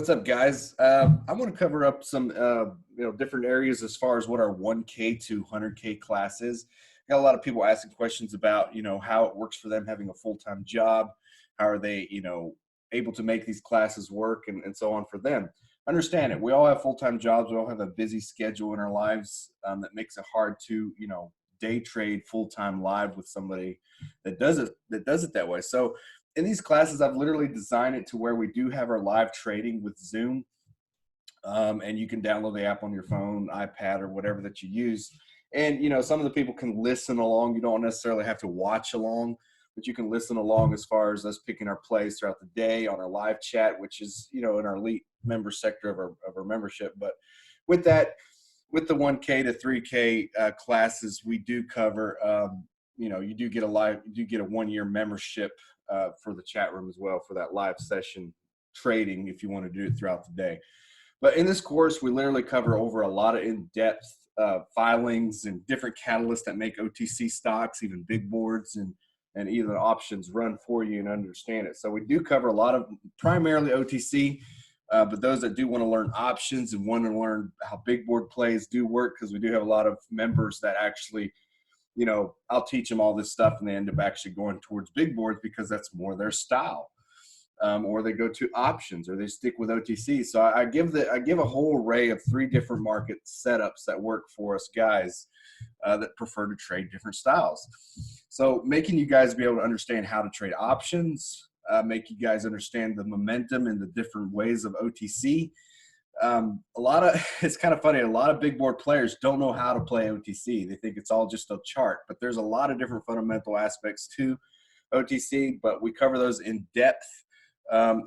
what's up, guys? I want to cover up some, different areas as far as what our 1K to 100K class is. Got a lot of people asking questions about, how it works for them having a full-time job. How are they, able to make these classes work and so on for them. Understand it. We all have full-time jobs. We all have a busy schedule in our lives that makes it hard to, day trade full-time live with somebody that does it that way. So in these classes, I've literally designed it to where we do have our live trading with Zoom, and you can download the app on your phone, iPad, or whatever that you use. And some of the people can listen along. You don't necessarily have to watch along, but you can listen along as far as us picking our plays throughout the day on our live chat, which is in our elite member sector of our membership. But with that, with the 1K to 3K classes, we do cover. You do get a 1-year membership for the chat room as well for that live session trading if you want to do it throughout the day. But in this course, we literally cover over a lot of in-depth filings and different catalysts that make OTC stocks, even big boards and even options run for you and understand it. So we do cover a lot of primarily OTC, but those that do want to learn options and want to learn how big board plays do work, because we do have a lot of members that actually I'll teach them all this stuff and they end up actually going towards big boards because that's more their style. Or they go to options, or they stick with OTC. So I give a whole array of 3 different market setups that work for us guys that prefer to trade different styles. So making you guys be able to understand how to trade options, make you guys understand the momentum and the different ways of OTC. It's kind of funny. A lot of big board players don't know how to play OTC. They think it's all just a chart, but there's a lot of different fundamental aspects to OTC, but we cover those in depth,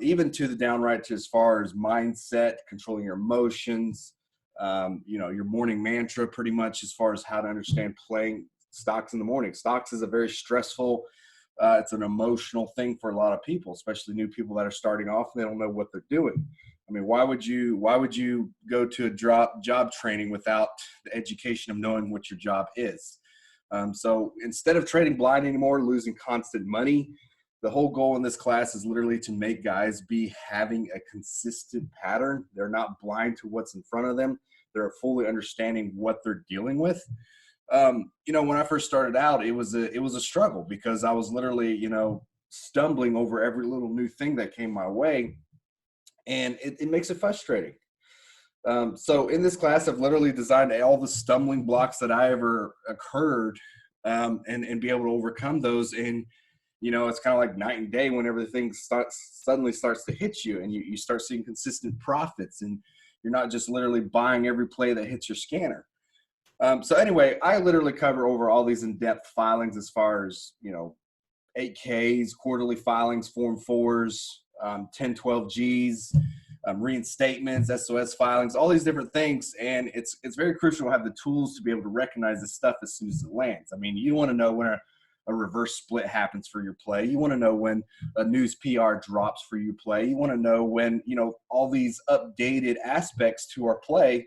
even to the downright to as far as mindset, controlling your emotions, your morning mantra, pretty much as far as how to understand playing stocks in the morning. Stocks is a very stressful, it's an emotional thing for a lot of people, especially new people that are starting off and they don't know what they're doing. I mean, why would you go to a job training without the education of knowing what your job is? So instead of trading blind anymore, losing constant money, the whole goal in this class is literally to make guys be having a consistent pattern. They're not blind to what's in front of them. They're fully understanding what they're dealing with. When I first started out, it was a struggle because I was literally, stumbling over every little new thing that came my way. And it makes it frustrating. So in this class, I've literally designed all the stumbling blocks that I ever occurred and be able to overcome those. And, it's kind of like night and day when everything suddenly starts to hit you and you start seeing consistent profits and you're not just literally buying every play that hits your scanner. So anyway, I literally cover over all these in-depth filings as far as, 8Ks, quarterly filings, Form 4s, 1012Gs, reinstatements, SOS filings, all these different things. And it's very crucial to have the tools to be able to recognize this stuff as soon as it lands. I mean, you want to know when a reverse split happens for your play. You want to know when a news PR drops for your play. You want to know when, all these updated aspects to our play,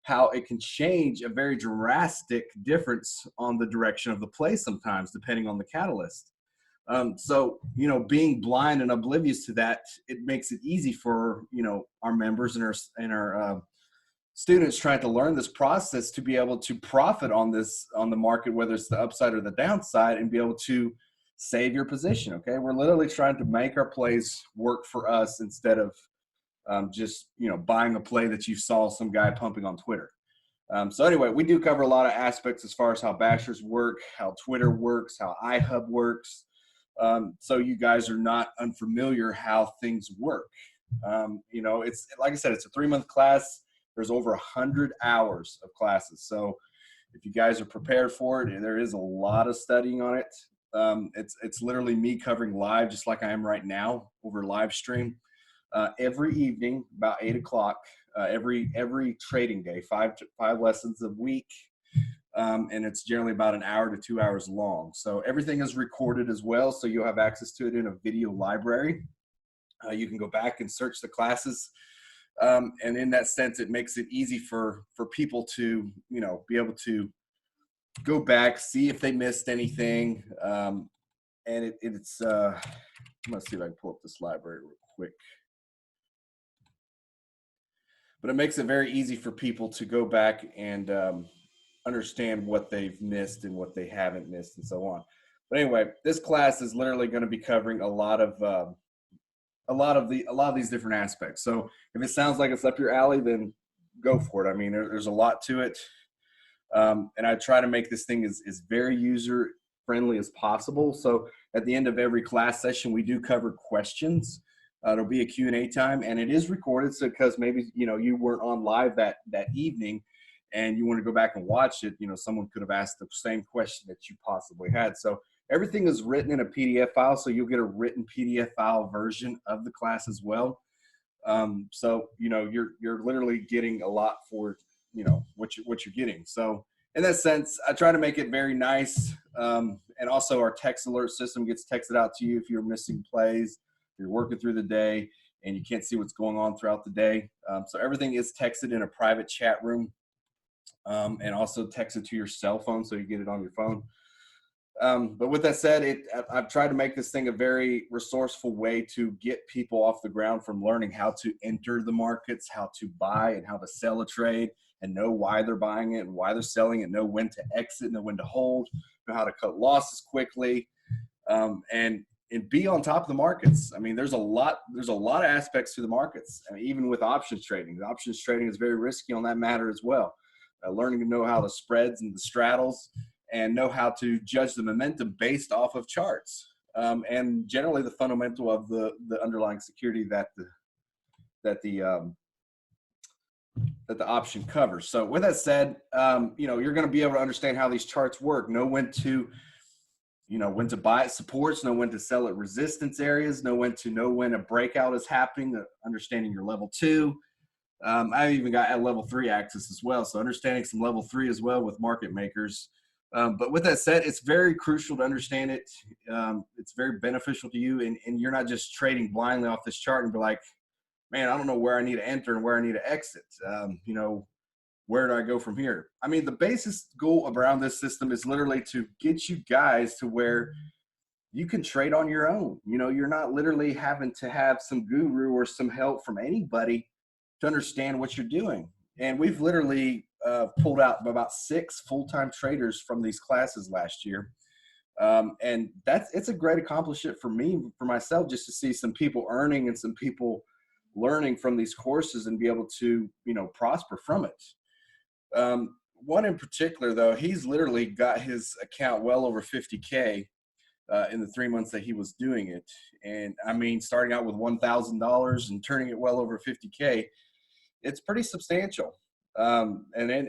how it can change a very drastic difference on the direction of the play sometimes, depending on the catalyst. So, being blind and oblivious to that, it makes it easy for, our members and our students trying to learn this process to be able to profit on the market, whether it's the upside or the downside, and be able to save your position. Okay. We're literally trying to make our plays work for us instead of just, buying a play that you saw some guy pumping on Twitter. So anyway, we do cover a lot of aspects as far as how bashers work, how Twitter works, how iHub works. So you guys are not unfamiliar how things work. It's like I said, it's a 3-month class. There's over 100 hours of classes. So if you guys are prepared for it, there is a lot of studying on it. It's literally me covering live, just like I am right now over live stream, every evening about 8 o'clock, every trading day, five lessons a week. And it's generally about an hour to 2 hours long. So everything is recorded as well. So you'll have access to it in a video library. You can go back and search the classes. And in that sense, it makes it easy for people to, be able to go back, see if they missed anything. And I'm going to see if I can pull up this library real quick. but it makes it very easy for people to go back and understand what they've missed and what they haven't missed and so on. But anyway, this class is literally going to be covering a lot of these different aspects. So if it sounds like it's up your alley, then go for it. I mean, there's a lot to it. And I try to make this thing as very user friendly as possible. So at the end of every class session, we do cover questions. There'll be a Q&A time, and it is recorded. So because maybe, you weren't on live that evening and you want to go back and watch it, someone could have asked the same question that you possibly had. So everything is written in a PDF file. So you'll get a written PDF file version of the class as well. So, you're literally getting a lot for, what you're getting. So in that sense, I try to make it very nice. And also our text alert system gets texted out to you if you're missing plays, if you're working through the day and you can't see what's going on throughout the day. So everything is texted in a private chat room, and also texted to your cell phone. So you get it on your phone. But with that said, I've tried to make this thing a very resourceful way to get people off the ground from learning how to enter the markets, how to buy and how to sell a trade, and know why they're buying it and why they're selling it, know when to exit, know when to hold, know how to cut losses quickly, and be on top of the markets. I mean, there's a lot of aspects to the markets. I mean, even with options trading, the options trading is very risky on that matter as well. Learning to know how the spreads and the straddles, and know how to judge the momentum based off of charts, and generally the fundamental of the underlying security that the option covers. So with that said, you're going to be able to understand how these charts work, know when to buy at supports, know when to sell at resistance areas, know when a breakout is happening, understanding your level 2. I even got at level 3 access as well. So understanding some level 3 as well with market makers. But with that said, it's very crucial to understand it. It's very beneficial to you, and you're not just trading blindly off this chart and be like, man, I don't know where I need to enter and where I need to exit. Where do I go from here? I mean, the basis goal around this system is literally to get you guys to where you can trade on your own. You're not literally having to have some guru or some help from anybody to understand what you're doing. And we've literally pulled out about 6 full-time traders from these classes last year. And it's a great accomplishment for myself, just to see some people earning and some people learning from these courses and be able to, prosper from it. One in particular, though, he's literally got his account well over 50K in the 3 months that he was doing it. And I mean, starting out with $1,000 and turning it well over 50K, it's pretty substantial. It's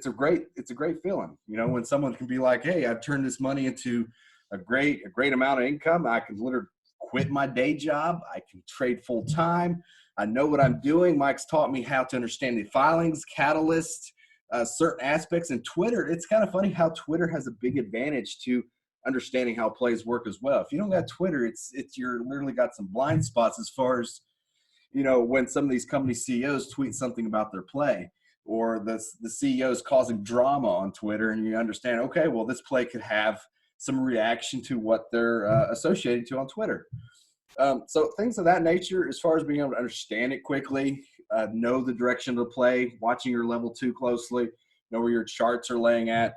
a great feeling, when someone can be like, hey, I've turned this money into a great amount of income. I can literally quit my day job. I can trade full time. I know what I'm doing. Mike's taught me how to understand the filings, catalysts, certain aspects. And Twitter, it's kind of funny how Twitter has a big advantage to understanding how plays work as well. If you don't got Twitter, it's you're literally got some blind spots as far as, when some of these company CEOs tweet something about their play, or the CEOs causing drama on Twitter, and you understand, okay, well, this play could have some reaction to what they're associated to on Twitter. So things of that nature, as far as being able to understand it quickly, know the direction of the play, watching your level 2 closely, know where your charts are laying at.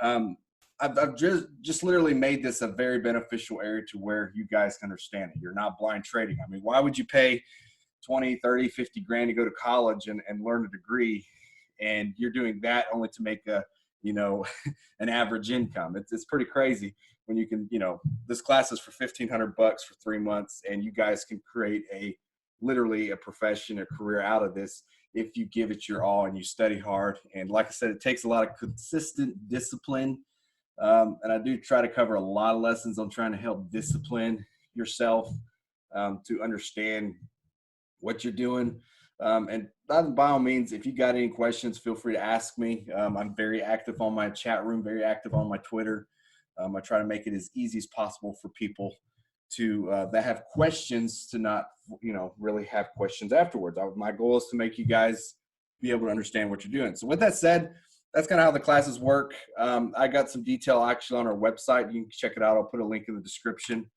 I've just literally made this a very beneficial area to where you guys can understand it. You're not blind trading. I mean, why would you pay 20, 30, 50 grand to go to college and learn a degree, and you're doing that only to make an average income? It's pretty crazy when you can, this class is for $1,500 for 3 months, and you guys can create literally a profession, a career out of this if you give it your all and you study hard. And like I said, it takes a lot of consistent discipline. And I do try to cover a lot of lessons on trying to help discipline yourself to understand what you're doing. And by all means, if you got any questions, feel free to ask me. I'm very active on my chat room, very active on my Twitter. I try to make it as easy as possible for people to that have questions to not, really have questions afterwards. My goal is to make you guys be able to understand what you're doing. So with that said, that's kind of how the classes work. I got some detail actually on our website. You can check it out. I'll put a link in the description.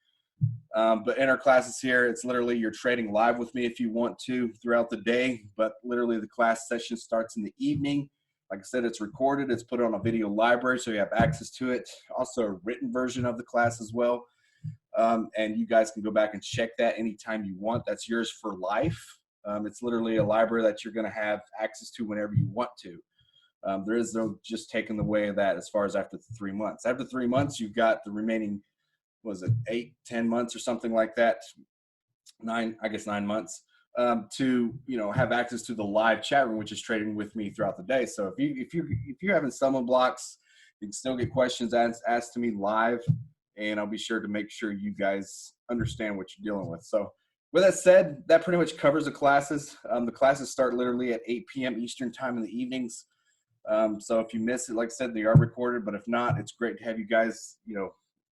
But in our classes here, it's literally you're trading live with me if you want to throughout the day, but literally the class session starts in the evening. Like I said, it's recorded. It's put on a video library, so you have access to it. Also a written version of the class as well. And you guys can go back and check that anytime you want. That's yours for life. It's literally a library that you're going to have access to whenever you want to. There is no just taking away of that as far as after 3 months. After 3 months, you've got the remaining, was it 8-10 months or something like that? 9 months to have access to the live chat room, which is trading with me throughout the day. So if you're having stumbling blocks, you can still get questions asked to me live, and I'll be sure to make sure you guys understand what you're dealing with. So with that said, that pretty much covers the classes. The classes start literally at 8 p.m. Eastern time in the evenings. So if you miss it, like I said, they are recorded, but if not, it's great to have you guys,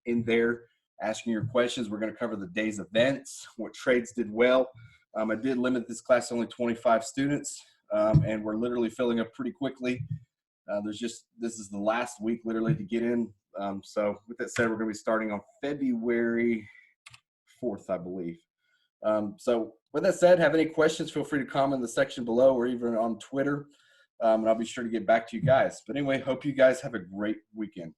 in there asking your questions. We're going to cover the day's events, what trades did well. I did limit this class to only 25 students, and we're literally filling up pretty quickly. This is the last week literally to get in. So with that said, we're going to be starting on February 4th, I believe. So with that said, have any questions, feel free to comment in the section below or even on Twitter. And I'll be sure to get back to you guys. But anyway, hope you guys have a great weekend.